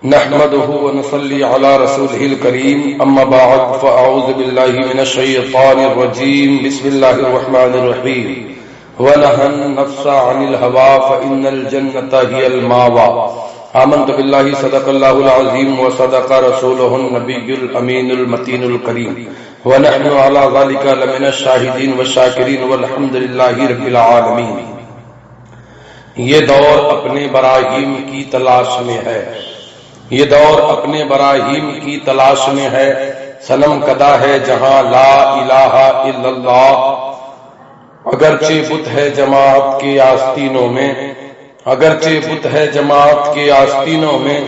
نحمده ونصلي على رسوله الكريم اما بعد فاعوذ بالله من الشيطان الرجيم بسم الله الرحمن الرحيم ونهى النفس عن الهوى فإن الجنة هي المأوى آمنت بالله صدق الله العظيم وصدق رسوله النبي الأمين المتين الكريم ونحن على ذلك لمن الشاهدين والشاكرين والحمد لله رب العالمين۔ یہ دور اپنے براہیم کی تلاش میں ہے، یہ دور اپنے براہیم کی تلاش میں ہے، صنم کدا ہے جہاں لا الہ الا اللہ۔ اگرچہ بت ہے جماعت کے آستینوں میں، اگرچہ بت ہے جماعت کے آستینوں میں،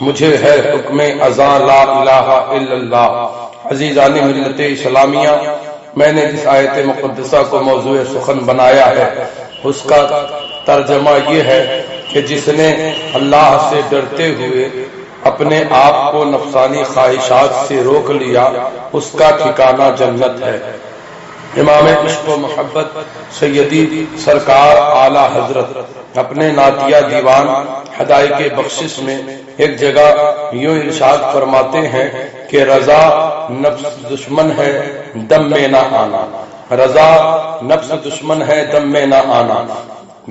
مجھے ہے حکم ازاں لا الہ الا اللہ۔ عزیزان ملت اسلامیہ، میں نے جس آیت مقدسہ کو موضوع سخن بنایا ہے اس کا ترجمہ یہ ہے کہ جس نے اللہ سے ڈرتے ہوئے اپنے آپ کو نفسانی خواہشات سے روک لیا اس کا ٹھکانہ جنت ہے۔ امام عشق و محبت سیدی سرکار اعلی حضرت اپنے نعتیہ دیوان ہدایت بخشش میں ایک جگہ یوں ارشاد فرماتے ہیں کہ رضا نفس دشمن ہے دم میں نہ آنا، رضا نفس دشمن ہے دم میں نہ آنا۔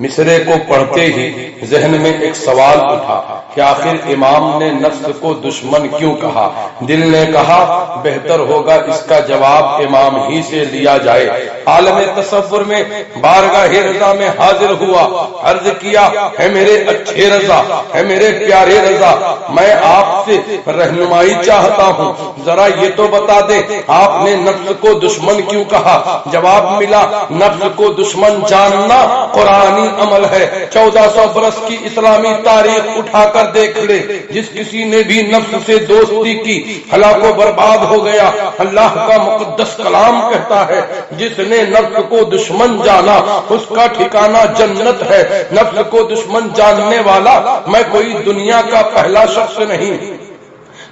مصرے کو پڑھتے ہی ذہن میں ایک سوال اٹھا کہ آخر امام نے نفس کو دشمن کیوں کہا؟ دل نے کہا بہتر ہوگا اس کا جواب امام ہی سے لیا جائے۔ عالم تصور میں بارگاہ رضا میں حاضر ہوا، عرض کیا ہے میرے اچھے رضا، ہے میرے پیارے رضا، میں آپ سے رہنمائی چاہتا ہوں، ذرا یہ تو بتا دیں آپ نے نفس کو دشمن کیوں کہا؟ جواب ملا نفس کو دشمن جاننا قرآنی عمل ہے۔ 1400 برس کی اسلامی تاریخ اٹھا کر دیکھ لے، جس کسی نے بھی نفس سے دوستی کی ہلاک و برباد ہو گیا۔ اللہ کا مقدس کلام کہتا ہے جس نے نفس کو دشمن جانا اس کا ٹھکانہ جنت ہے۔ نفس کو دشمن جاننے والا میں کوئی دنیا کا پہلا شخص نہیں۔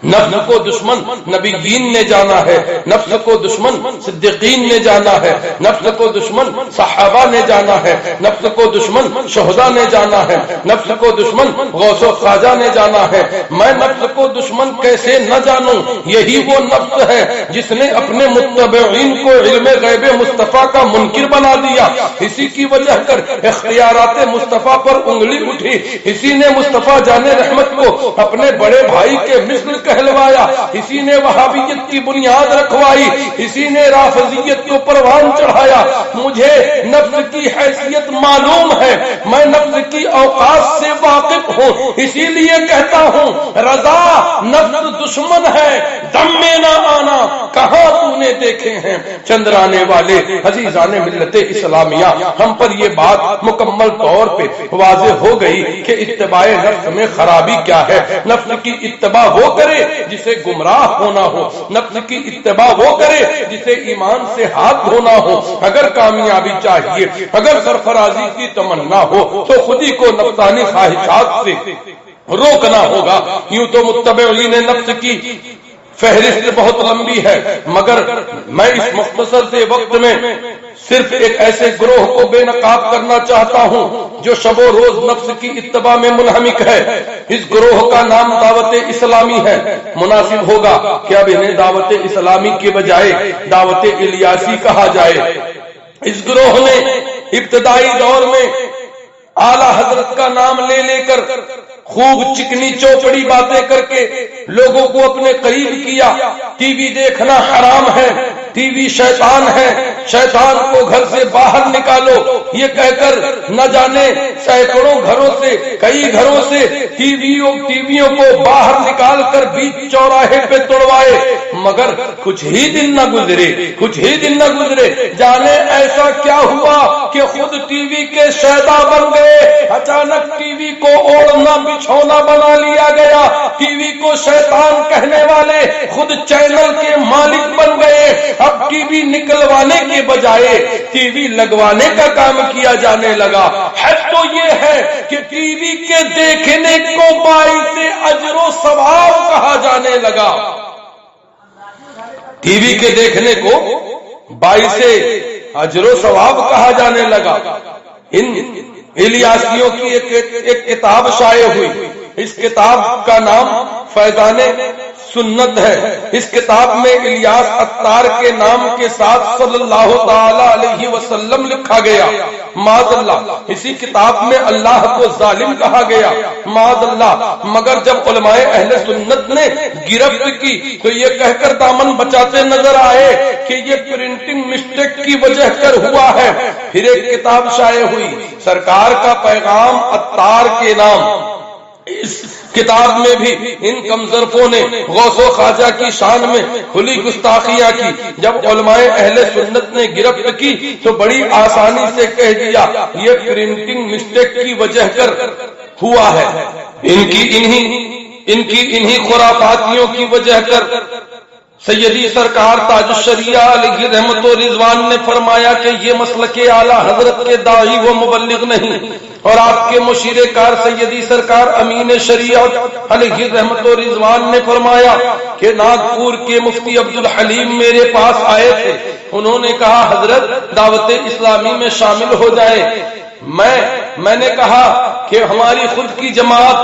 نفس کو دشمن نبیین نے جانا ہے، نفس کو دشمن صدیقین نے جانا ہے، نفس کو دشمن صحابہ نے جانا ہے، نفس کو دشمن شہداء نے جانا ہے، نفس کو دشمن غوث و خواجہ نے جانا ہے۔ میں نفس کو دشمن کیسے نہ جانوں؟ یہی وہ نفس ہے جس نے اپنے متبعین کو علم غیب مصطفیٰ کا منکر بنا دیا۔ اسی کی وجہ کر اختیارات مصطفیٰ پر انگلی اٹھی، اسی نے مصطفیٰ جان رحمت کو اپنے بڑے بھائی کے مثل کہلوایا، اسی نے وہابیت کی بنیاد رکھوائی، اسی نے رافضیت کو پروان چڑھایا۔ مجھے نفس کی حیثیت معلوم ہے، میں نفس کی اوقات سے واقف ہوں، اسی لیے کہتا ہوں رضا نفس دشمن ہے دم میں نہ آنا۔ کہاں تو نے دیکھے ہیں چندرانے والے؟ عزیزان ملت اسلامیہ، ہم پر یہ بات مکمل طور پہ واضح ہو گئی کہ اتباع نفس میں خرابی کیا ہے۔ نفس کی اتباع وہ کرے جسے گمراہ ہونا ہو، نفس کی اتباع وہ کرے جسے ایمان سے ہاتھ دھونا ہو۔ اگر کامیابی چاہیے، اگر سرفرازی کی تمنا ہو تو خودی کو نفسانی خواہشات سے روکنا ہوگا۔ یوں تو متبعین نفس کی فہرست بہت لمبی ہے، مگر میں اس مختصر سے وقت میں صرف ایک ایسے گروہ کو بے نقاب کرنا چاہتا ہوں جو شب و روز نفس کی اتباع میں منہمک ہے۔ اس گروہ کا نام دعوت اسلامی ہے۔ مناسب ہوگا کہ اب انہیں دعوت اسلامی کے بجائے دعوت الیاسی کہا جائے۔ اس گروہ نے ابتدائی دور میں اعلی حضرت کا نام لے لے کر خوب چکنی چوپڑی باتیں کر کے لوگوں کو اپنے قریب کیا۔ ٹی وی دیکھنا حرام ہے، ٹی وی شیطان ہے، شیطان کو گھر سے باہر نکالو، یہ کہہ کر نہ جانے سینکڑوں گھروں سے، کئی گھروں سے ٹی ویوں کو باہر نکال کر بیچ چوراہے پہ توڑوائے۔ مگر کچھ ہی دن نہ گزرے جانے ایسا کیا ہوا کہ خود ٹی وی کے شیدا بن گئے۔ اچانک ٹی وی کو اوڑھنا بچھونا بنا لیا گیا، ٹی وی کو شیطان کہنے والے خود چینل کے مالک بن گئے۔ اب ٹی وی نکلوانے کے بجائے ٹی وی لگوانے کا کام کیا جانے لگا۔ حد تو یہ ہے کہ ٹی وی کے دیکھنے کو باعث اجر و ثواب کہا جانے لگا۔ ٹی وی کے دیکھنے کو باعث اجر و ثواب کہا جانے لگا۔ ان الیاسیوں کی ایک کتاب شائع ہوئی، اس کتاب کا نام فیضان سنت ہے۔ اس کتاب میں الیاس عطار کے نام کے ساتھ صلی اللہ تعالی علیہ وسلم لکھا گیا، معاذ اللہ۔ اسی کتاب میں اللہ کو ظالم کہا گیا، معاذ اللہ۔ مگر جب علماء اہل سنت نے گرفت کی تو یہ کہہ کر دامن بچاتے نظر آئے کہ یہ پرنٹنگ مسٹیک کی وجہ کر ہوا ہے۔ پھر ایک کتاب شائع ہوئی، سرکار کا پیغام عطار کے نام۔ اس کتاب میں بھی ان کمزرفوں نے غوث و خواجہ کی شان میں کھلی گستاخیاں کی۔ جب علماء اہل سنت نے گرفت کی تو بڑی آسانی سے کہہ دیا یہ پرنٹنگ مسٹیک کی وجہ کر ہوا ہے، ان کی انہی خرافاتیوں کی وجہ کر۔ سیدی سرکار تاج الشریعہ علیہ رحمت و رضوان نے فرمایا کہ یہ مسلک اعلیٰ حضرت کے داعی و مبلغ نہیں، اور آپ کے مشیر کار سیدی سرکار امین شریعت علیہ رحمت و رضوان نے فرمایا کہ ناگپور کے مفتی عبدالحلیم میرے پاس آئے تھے، انہوں نے کہا حضرت دعوت اسلامی میں شامل ہو جائیں۔ میں نے کہا کہ ہماری خود کی جماعت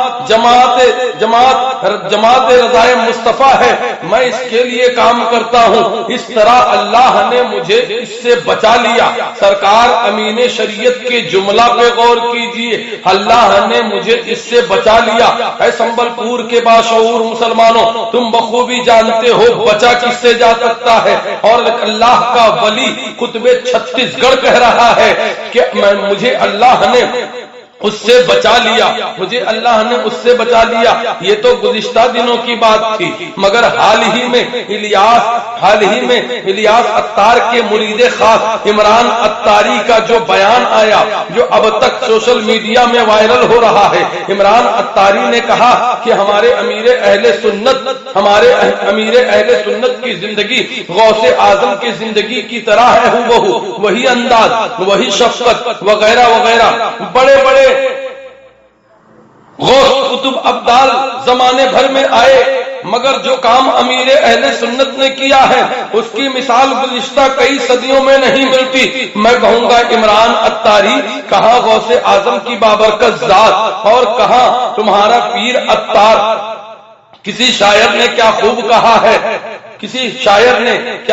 رضائے مصطفیٰ ہے، میں اس کے لیے کام کرتا ہوں۔ اس طرح اللہ نے مجھے اس سے بچا لیا۔ سرکار امین شریعت کے جملہ پہ غور کیجئے، اللہ نے مجھے اس سے بچا لیا۔ اے سنبل پور کے باشعور مسلمانوں، تم بخوبی جانتے ہو بچا کس سے جا سکتا ہے، اور اللہ کا ولی قطب چھتیس گڑھ کہہ رہا ہے کہ مجھے اللہ نے اس سے بچا لیا، مجھے اللہ نے اس سے بچا لیا۔ یہ تو گزشتہ دنوں کی بات تھی، مگر حال ہی میں الیاس عطار کے مرید خاص عمران عطاری کا جو بیان آیا، جو اب تک سوشل میڈیا میں وائرل ہو رہا ہے۔ عمران عطاری نے کہا کہ ہمارے امیر اہل سنت کی زندگی غوث اعظم کی زندگی کی طرح ہے، وہی انداز، وہی شفقت وغیرہ وغیرہ۔ بڑے بڑے غوث قطب ابدال زمانے بھر میں آئے، مگر جو کام امیر اہل سنت نے کیا ہے اس کی مثال گزشتہ کئی صدیوں میں نہیں ملتی۔ میں کہوں گا عمران عطاری، کہاں غوث اعظم کی بابرکت ذات اور کہاں تمہارا پیر عطار۔ کسی شاعر نے کیا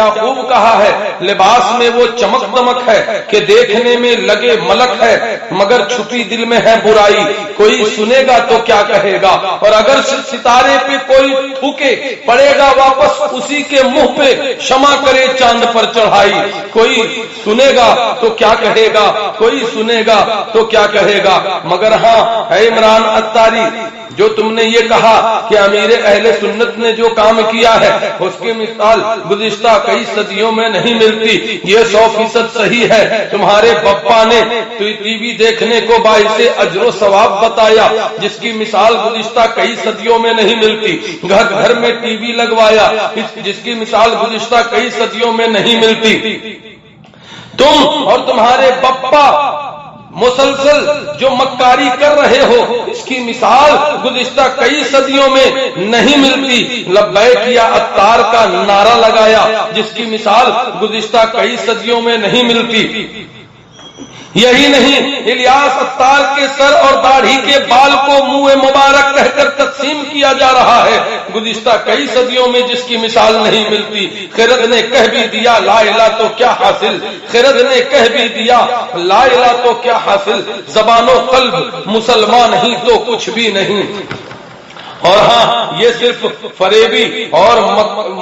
خوب کہا ہے، لباس میں وہ چمک دمک ہے کہ دیکھنے میں لگے ملک ہے، مگر چھپی دل میں ہے برائی، کوئی سنے گا تو کیا کہے گا، اور اگر ستارے پہ کوئی تھوکے پڑے گا واپس اسی کے منہ پہ، شمع کرے چاند پر چڑھائی، کوئی سنے گا تو کیا کہے گا، کوئی سنے گا تو کیا کہے گا۔ مگر ہاں اے عمران عطاری، جو تم نے یہ کہا کہ امیر اہل سنت نے جو کام کیا ہے اس کی مثال گزشتہ کئی صدیوں میں نہیں ملتی، یہ 100% صحیح ہے۔ تمہارے بپا نے ٹی وی دیکھنے کو باعث اجر و ثواب بتایا، جس کی مثال گزشتہ کئی صدیوں میں نہیں ملتی۔ گھر گھر میں ٹی وی لگوایا، جس کی مثال گزشتہ کئی صدیوں میں نہیں ملتی۔ تم اور تمہارے بپا مسلسل جو مکاری کر رہے ہو اس کی مثال گزشتہ کئی صدیوں میں نہیں ملتی۔ لبیک یا عطار کا نعرہ لگایا، جس کی مثال گزشتہ کئی صدیوں میں نہیں ملتی۔ یہی نہیں، الیاس عطار کے سر اور داڑھی کے بال کو منہ مبارک کہہ کر تقسیم کیا جا رہا ہے گزشتہ کئی صدیوں میں، جس کی مثال نہیں ملتی۔ خرد نے کہہ بھی دیا لا الہ تو کیا حاصل، خرد نے کہہ بھی دیا لا الہ تو کیا حاصل، زبان و قلب مسلمان نہیں تو کچھ بھی نہیں۔ اور ہاں یہ صرف فریبی اور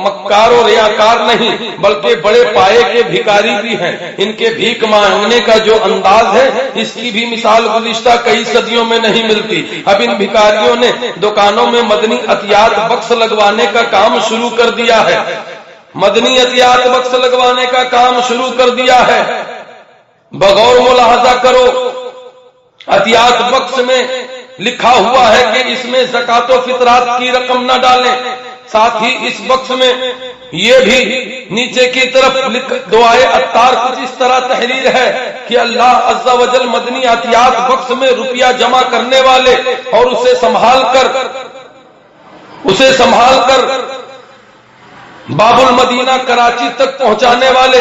مکار و ریاکار نہیں بلکہ بڑے پائے کے بھکاری بھی ہیں۔ ان کے بھیک مانگنے کا جو انداز ہے اس کی بھی مثال گزشتہ کئی صدیوں میں نہیں ملتی۔ اب ان بھکاریوں نے دکانوں میں مدنی عطیات بکس لگوانے کا کام شروع کر دیا ہے، مدنی عطیات بکس لگوانے کا کام شروع کر دیا ہے۔ بغور ملاحظہ کرو، عطیات بکس میں لکھا ہوا ہے کہ اس میں زکات و فطرات کی رقم نہ ڈالیں، ساتھ ہی اس بکس میں یہ بھی نیچے کی طرف دعائے عطار کچھ اس طرح تحریر ہے کہ اللہ عز و جل مدنی عطیات بکس میں روپیہ جمع کرنے والے اور اسے سنبھال کر باب المدینہ کراچی تک پہنچانے والے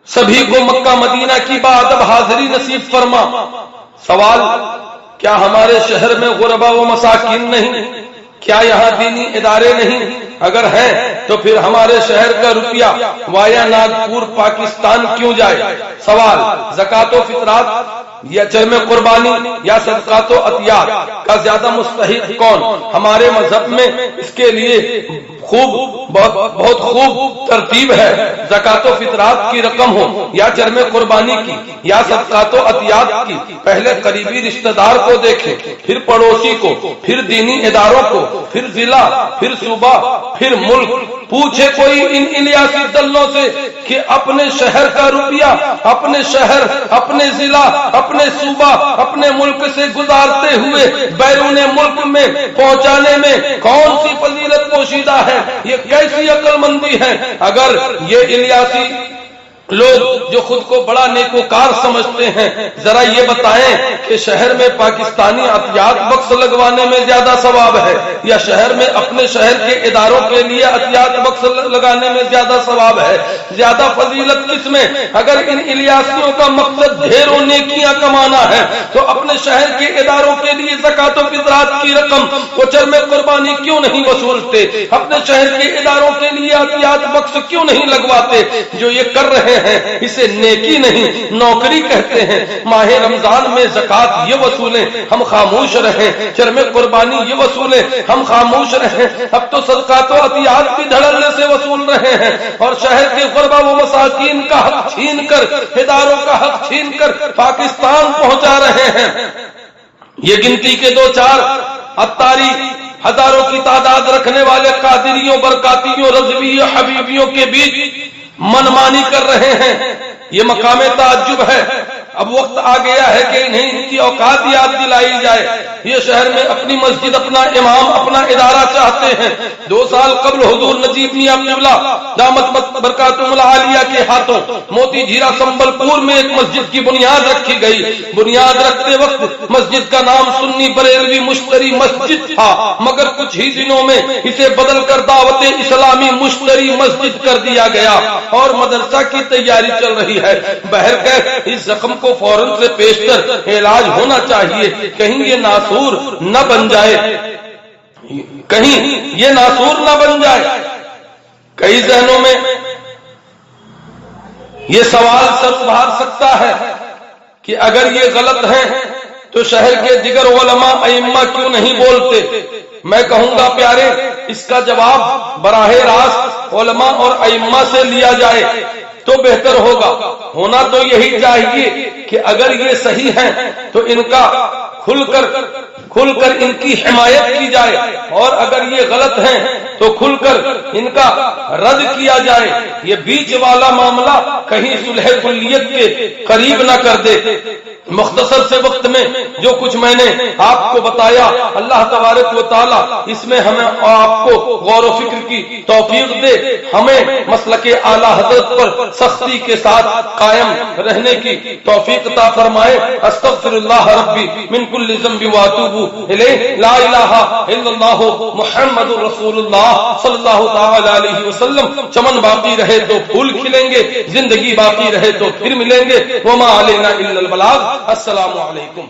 سبھی کو مکہ مدینہ کی باادب حاضری نصیب فرما۔ سوال، کیا ہمارے شہر میں غربا و مساکین نہیں؟ کیا یہاں دینی ادارے نہیں؟ اگر ہیں تو پھر ہمارے شہر کا روپیہ وایا ناگپور پاکستان کیوں جائے؟ سوال، زکوٰۃ و فطرات یا چرم قربانی یا صدقات و عطیات کا زیادہ مستحق کون؟ ہمارے مذہب میں اس کے لیے بہت خوب ترتیب ہے۔ زکوٰۃ و فطرات کی رقم ہو یا چرم قربانی کی یا صدقات و عطیات کی، پہلے قریبی رشتہ دار کو دیکھیں، پھر پڑوسی کو، پھر دینی اداروں کو، پھر ضلع، پھر صوبہ، پھر ملک۔ پوچھے کوئی ان الیاسی دلوں سے کہ اپنے شہر کا روپیہ اپنے شہر، اپنے ضلع، اپنے صوبہ، اپنے ملک سے گزارتے ہوئے بیرون ملک میں پہنچانے میں کون سی فضیلت پوشیدہ ہے؟ یہ کیسی عقل مندی ہے؟ اگر یہ الیاسی لوگ جو خود کو بڑا نیکوکار سمجھتے ہیں، ذرا یہ بتائیں کہ شہر میں پاکستانی عطیات بکس لگوانے میں زیادہ ثواب ہے یا شہر میں اپنے شہر کے اداروں کے لیے عطیات بکس لگانے میں زیادہ ثواب ہے؟ زیادہ فضیلت کس میں؟ اگر ان الیاسیوں کا مقصد ڈھیروں نیکیاں کمانا ہے تو اپنے شہر کے اداروں کے لیے زکوٰۃ و فطرات کی رقم وہ چرم قربانی کیوں نہیں وصولتے؟ اپنے شہر کے اداروں کے لیے عطیات بکس کیوں نہیں لگواتے؟ جو یہ کر رہے ہیں اسے نیکی نہیں نوکری کہتے ہیں۔ ماہ رمضان میں زکوٰۃ یہ وصولیں، ہم خاموش رہیں، چرم قربانی یہ وصولیں، ہم خاموش رہیں۔ اب تو صدقات و عطیات بھی دھڑلے سے وصول رہے ہیں اور شہر کے غربا و مساکین کا حق چھین کر، اداروں کا حق چھین کر پاکستان پہنچا رہے ہیں۔ یہ گنتی کے دو چار عطاری ہزاروں کی تعداد رکھنے والے قادریوں، برکاتیوں، رضویوں، حبیبیوں کے بیچ منمانی کر رہے ہیں، یہ مقام تعجب ہے۔ اب وقت آ گیا ہے کہ انہیں ان کی اوقات یاد دلائی جائے۔ یہ شہر میں اپنی مسجد، اپنا امام، اپنا ادارہ چاہتے ہیں۔ 2 سال قبل حضور نجیب میاں قبلہ دامت برکاتہم العالیہ کے ہاتھوں موتی جھیرا سنبل پور میں ایک مسجد کی بنیاد رکھی گئی۔ بنیاد رکھتے وقت مسجد کا نام سنی بریلوی مشتری مسجد تھا، مگر کچھ ہی دنوں میں اسے بدل کر دعوت اسلامی مشتری مسجد کر دیا گیا اور مدرسہ کی تیاری چل رہی ہے۔ بہرکیف اس زخم کو فوراً سے پیشتر علاج ہونا چاہیے، کہیں یہ ناسور نہ بن جائے، کہیں یہ ناسور نہ بن جائے۔ کئی ذہنوں میں یہ سوال سر ابھار سکتا ہے کہ اگر یہ غلط ہے تو شہر کے دیگر علماء ائمہ کیوں نہیں بولتے؟ میں کہوں گا پیارے، اس کا جواب براہ راست علماء اور ائمہ سے لیا جائے تو بہتر ہوگا۔ ہونا تو یہی چاہیے کہ اگر یہ صحیح ہیں تو ان کا کھل کر ان کی حمایت کی جائے، اور اگر یہ غلط ہیں تو کھل کر ان کا رد کیا جائے۔ یہ بیچ والا معاملہ کہیں صلح کلیت کے قریب نہ کر دے۔ مختصر سے وقت میں جو کچھ میں نے آپ کو بتایا، اللہ تبارک و تعالی اس میں ہمیں اور آپ کو غور و فکر کی توفیق دے، ہمیں مسلک اعلی حضرت پر سختی کے ساتھ قائم رہنے کی توفیق عطا فرمائے۔ استغفر اللہ ربی من کل ذنب واتوب الیہ، لا الہ الا اللہ محمد رسول اللہ صلی اللہ تعالی علیہ وسلم۔ چمن باقی رہے تو پھول کھلیں گے، زندگی باقی رہے تو پھر ملیں گے۔ وما علینا الا البلاغ۔ السلام علیکم۔